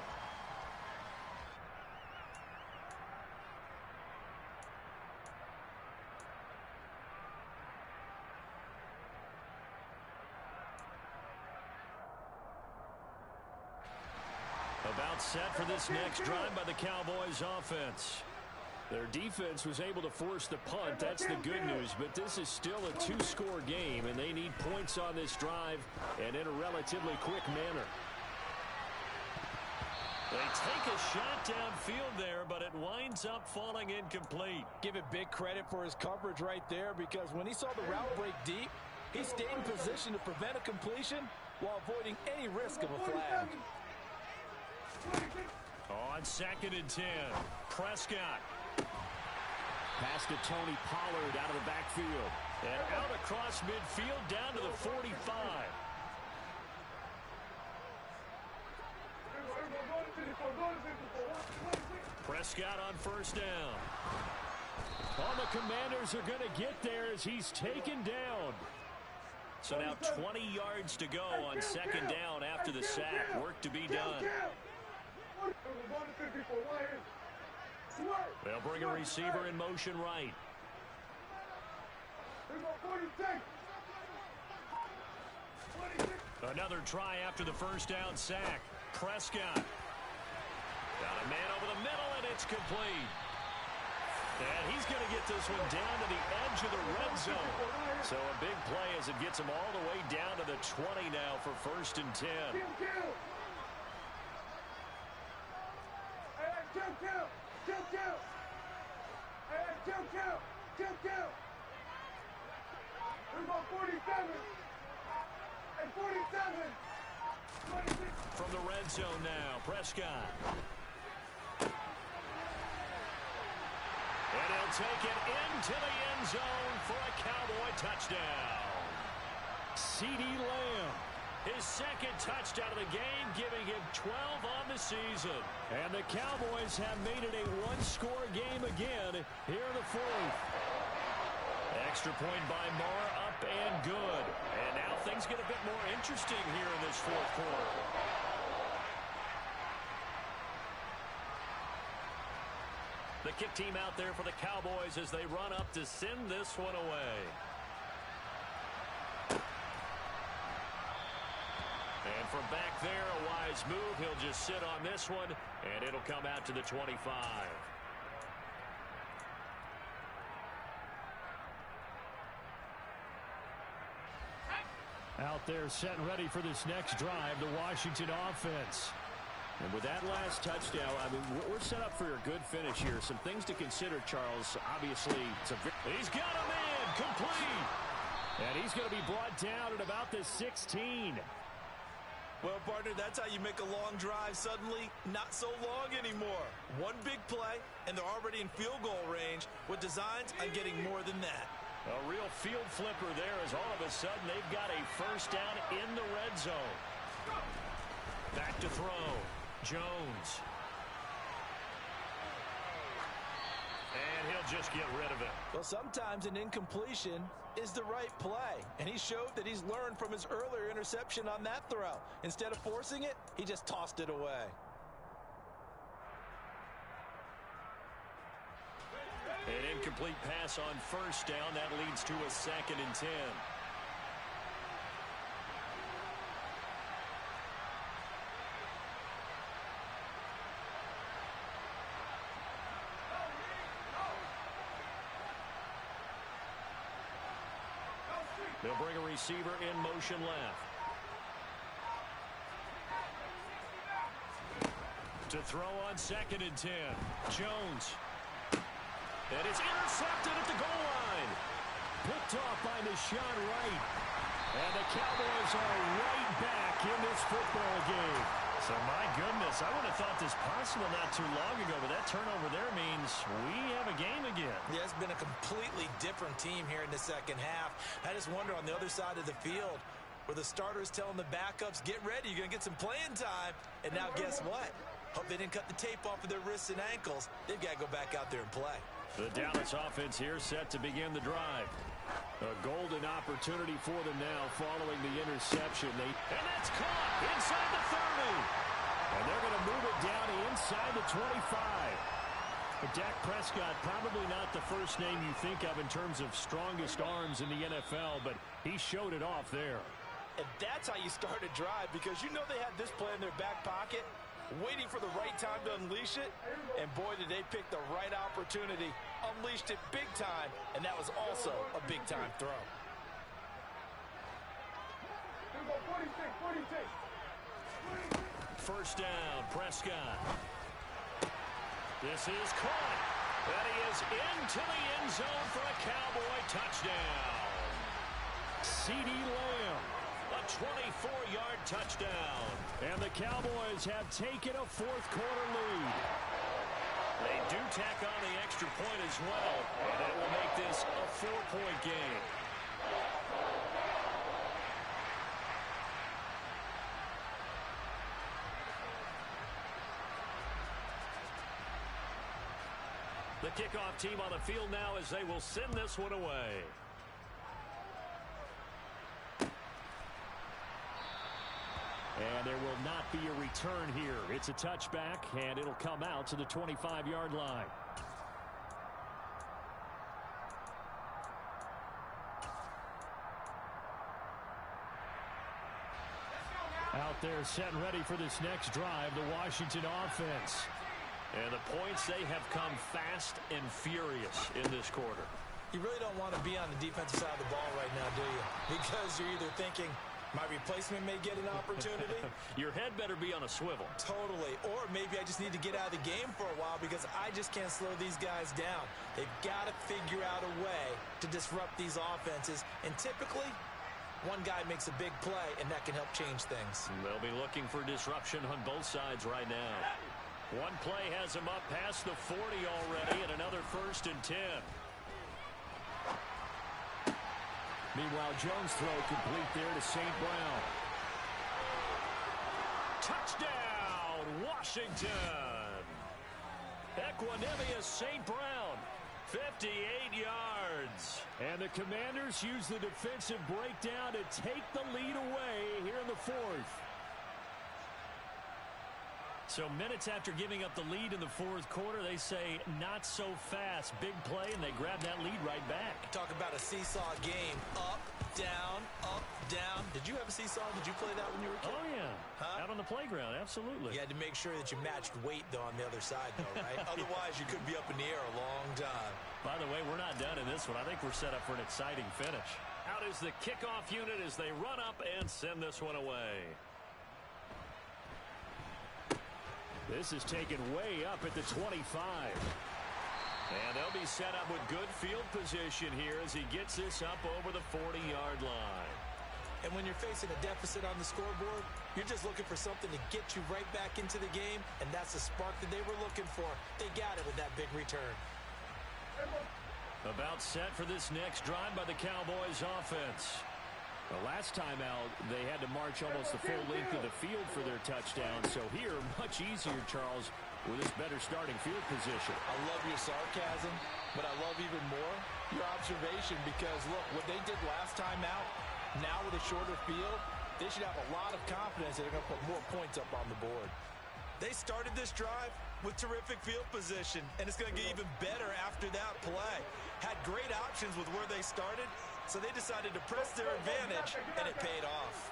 About set for this next drive by the Cowboys offense. Their defense was able to force the punt. That's the good news, but this is still a two-score game, and they need points on this drive and in a relatively quick manner. They take a shot downfield there, but it winds up falling incomplete. Give it big credit for his coverage right there, because when he saw the route break deep, he stayed in position to prevent a completion while avoiding any risk of a flag. On 2nd and 10, Prescott. Pass to Tony Pollard out of the backfield. And out across midfield down to the 45. Prescott on 1st down. All the Commanders are going to get there as he's taken down. So now 20 yards to go on 2nd down after the sack. Work to be done. They'll bring a receiver in motion right. Another try after the 1st down sack. Prescott. Got a man over the middle, and it's complete. And he's going to get this one down to the edge of the red zone. So a big play as it gets him all the way down to the 20 now for 1st and 10. From the red zone now, Prescott. And he'll take it into the end zone for a Cowboy touchdown. CeeDee Lamb. His 2nd touchdown of the game, giving him 12 on the season. And the Cowboys have made it a one-score game again here in the 4th. Extra point by Moore, up and good. And now things get a bit more interesting here in this 4th quarter. The kick team out there for the Cowboys as they run up to send this one away. And from back there, a wise move. He'll just sit on this one, and it'll come out to the 25. Out there set and ready for this next drive, the Washington offense. And with that last touchdown, I mean, we're set up for a good finish here. Some things to consider, Charles. Obviously, he's got him in, complete. And he's going to be brought down at about the 16. Well, partner, that's how you make a long drive suddenly not so long anymore. One big play, and they're already in field goal range with designs on getting more than that. A real field flipper there as all of a sudden they've got a 1st down in the red zone. Back to throw. Jones. And he'll just get rid of it. Well, sometimes an incompletion is the right play, and he showed that he's learned from his earlier interception on that throw. Instead of forcing it, he just tossed it away. An incomplete pass on 1st down. That leads to a 2nd and 10. They'll bring a receiver in motion left. To throw on 2nd and 10. Jones. And it's intercepted at the goal line. Picked off by Deshaun Wright. And the Cowboys are right back in this football game. So, my goodness, I would have thought this possible not too long ago, but that turnover there means we have a game again. Yeah, it's been a completely different team here in the 2nd half. I just wonder on the other side of the field where the starters telling the backups, get ready, you're going to get some playing time. And now guess what? Hope they didn't cut the tape off of their wrists and ankles. They've got to go back out there and play. The Dallas offense here set to begin the drive. A golden opportunity for them now following the interception. And that's caught inside the 30. And they're going to move it down inside the 25. But Dak Prescott, probably not the first name you think of in terms of strongest arms in the NFL, but he showed it off there. And that's how you start a drive, because you know they had this play in their back pocket. waiting for the right time to unleash it, and boy, did they pick the right opportunity. Unleashed it big time, and that was also a big-time throw. 46. First down, Prescott. This is caught. And he is into the end zone for a Cowboy touchdown. CeeDee Lamb, a 24-yard touchdown. And the Cowboys have taken a fourth-quarter lead. They do tack on the extra point as well, and that will make this a 4-point game. The kickoff team on the field now as they will send this one away. And there will not be a return here. It's a touchback, and it'll come out to the 25-yard line. Out there set and ready for this next drive, the Washington offense. And the points, they have come fast and furious in this quarter. You really don't want to be on the defensive side of the ball right now, do you? Because you're either thinking, my replacement may get an opportunity. Your head better be on a swivel. Totally. Or maybe I just need to get out of the game for a while because I just can't slow these guys down. They've got to figure out a way to disrupt these offenses. And typically, one guy makes a big play, and that can help change things. They'll be looking for disruption on both sides right now. One play has him up past the 40 already, and another 1st and 10. Meanwhile, Jones' throw complete there to St. Brown. Touchdown, Washington! Equanimous St. Brown, 58 yards. And the Commanders use the defensive breakdown to take the lead away here in the 4th. So minutes after giving up the lead in the 4th quarter, they say not so fast. Big play, and they grab that lead right back. Talk about a seesaw game. Up, down, up, down. Did you have a seesaw? Did you play that when you were a kid? Oh, yeah. Out on the playground, absolutely. You had to make sure that you matched weight, though, on the other side, though, right? Otherwise, you could be up in the air a long time. By the way, we're not done in this one. I think we're set up for an exciting finish. Out is the kickoff unit as they run up and send this one away. This is taken way up at the 25. And they'll be set up with good field position here as he gets this up over the 40-yard line. And when you're facing a deficit on the scoreboard, you're just looking for something to get you right back into the game, and that's the spark that they were looking for. They got it with that big return. About set for this next drive by the Cowboys offense. The last time out, they had to march almost the full length of the field for their touchdown. So here, much easier, Charles, with this better starting field position. I love your sarcasm, but I love even more your observation because, look, what they did last time out, now with a shorter field, they should have a lot of confidence that they're going to put more points up on the board. They started this drive with terrific field position, and it's going to get even better after that play. Had great options with where they started, so they decided to press their advantage, and it paid off.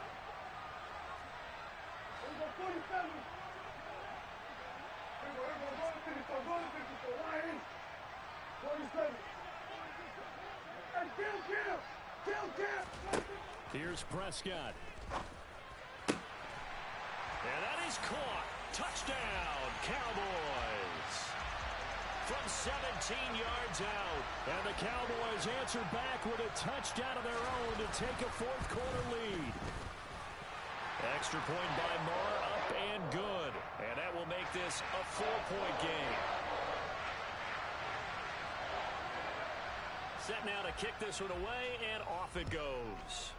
Here's Prescott. And that is caught. Touchdown, Cowboys. From 17 yards out. And the Cowboys answer back with a touchdown of their own to take a fourth-quarter lead. Extra point by Moore, up and good. And that will make this a 4-point game. Set now to kick this one away, and off it goes.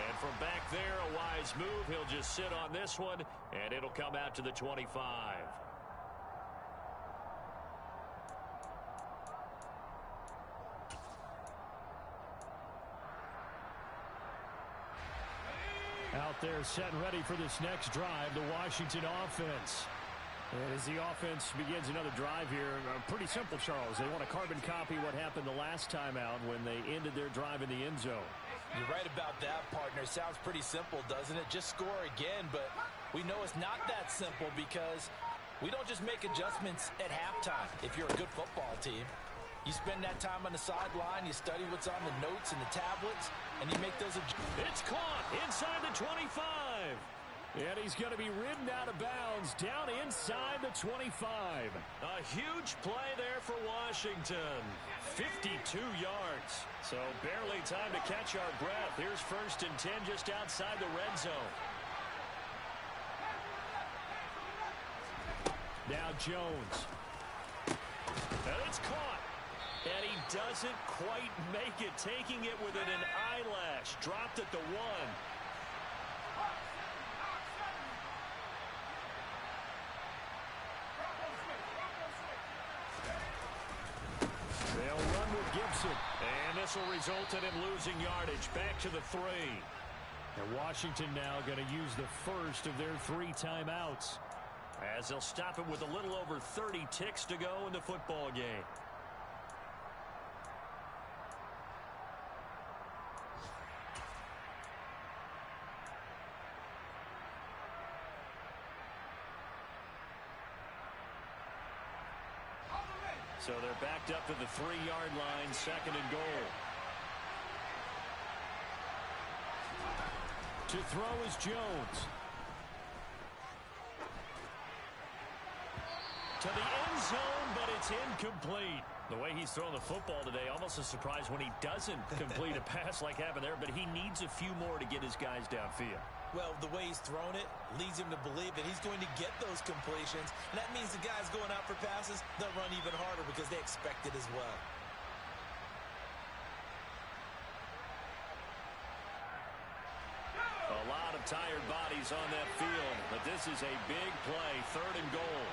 And from back there, a wise move. He'll just sit on this one, and it'll come out to the 25. Out there set and ready for this next drive, the Washington offense. And as the offense begins another drive here, pretty simple, Charles. They want to carbon copy what happened the last time out when they ended their drive in the end zone. You're right about that, partner. Sounds pretty simple, doesn't it? Just score again, but we know it's not that simple because we don't just make adjustments at halftime if you're a good football team. You spend that time on the sideline, you study what's on the notes and the tablets, and you make those adjustments. It's caught inside the 25. And he's going to be ridden out of bounds down inside the 25. A huge play there for Washington. 52 yards. So barely time to catch our breath. Here's 1st and 10 just outside the red zone. Now Jones. And it's caught. And he doesn't quite make it, taking it within an eyelash. Dropped at the 1. They'll run with Gibson. And this will result in him losing yardage. Back to the 3. And Washington now going to use the first of their 3 timeouts, as they'll stop him with a little over 30 ticks to go in the football game. So they're backed up to the 3-yard line, 2nd and goal. To throw is Jones. To the end zone, but it's incomplete. The way he's throwing the football today, almost a surprise when he doesn't complete a pass like happened there, but he needs a few more to get his guys downfield. Well, the way he's thrown it leads him to believe that he's going to get those completions. And that means the guys going out for passes, they'll run even harder because they expect it as well. A lot of tired bodies on that field, but this is a big play, 3rd and goal.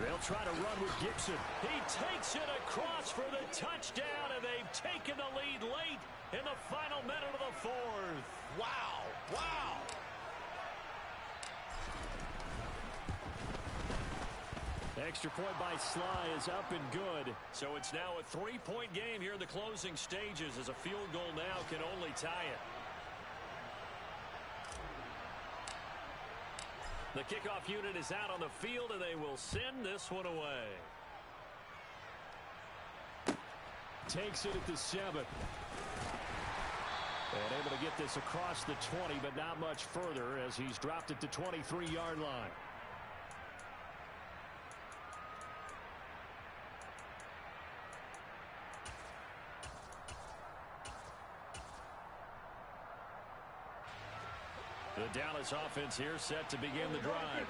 They'll try to run with Gibson. He takes it across for the touchdown, and they've taken the lead late in the final minute of the 4th. Wow! Wow! Extra point by Sly is up and good. So it's now a 3-point game here in the closing stages, as a field goal now can only tie it. The kickoff unit is out on the field, and they will send this one away. Takes it at the 7. And able to get this across the 20, but not much further, as he's dropped it to 23-yard line. The Dallas offense here set to begin the drive.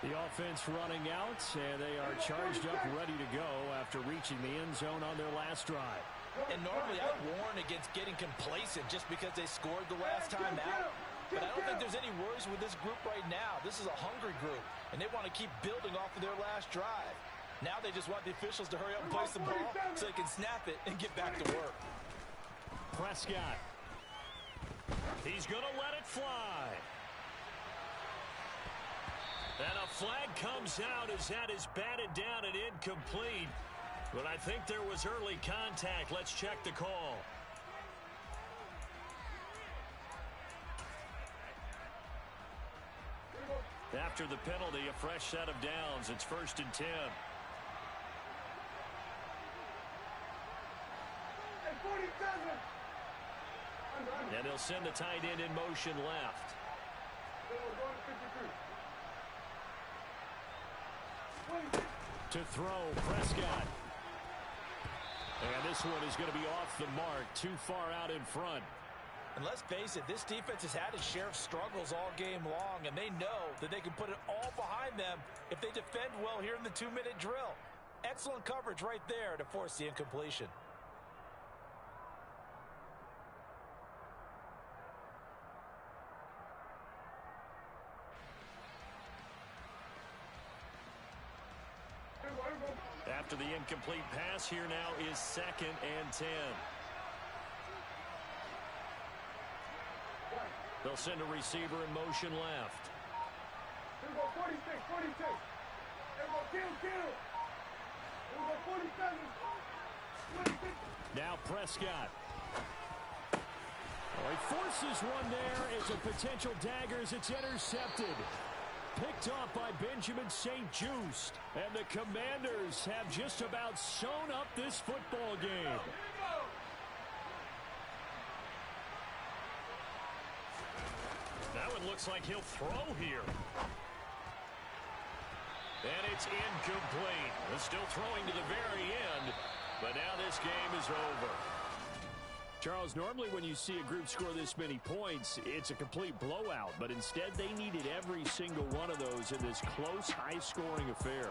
The offense running out, and they are charged up, ready to go after reaching the end zone on their last drive. And normally I'd warn against getting complacent just because they scored the last time out. But I don't think there's any worries with this group right now. This is a hungry group, and they want to keep building off of their last drive. Now they just want the officials to hurry up and place the ball so they can snap it and get back to work. Prescott. He's going to let it fly. And a flag comes out as that is batted down and incomplete. But I think there was early contact. Let's check the call. After the penalty, a fresh set of downs. It's 1st and 10. And they'll send the tight end in motion left. To throw, Prescott. And this one is going to be off the mark, too far out in front. And let's face it, this defense has had its share of struggles all game long, and they know that they can put it all behind them if they defend well here in the 2-minute drill. Excellent coverage right there to force the incompletion. After the incomplete pass, here now is 2nd and 10. They'll send a receiver in motion left. go 46, 42. There we go, kill. There we go 47. 26. Now Prescott. Oh, he forces one there. It's a potential dagger as it's intercepted. Picked off by Benjamin St. Just. And the Commanders have just about sewn up this football game. That one looks like he'll throw here. And it's incomplete. They're still throwing to the very end, but now this game is over. Charles, normally when you see a group score this many points, it's a complete blowout. But instead, they needed every single one of those in this close, high-scoring affair.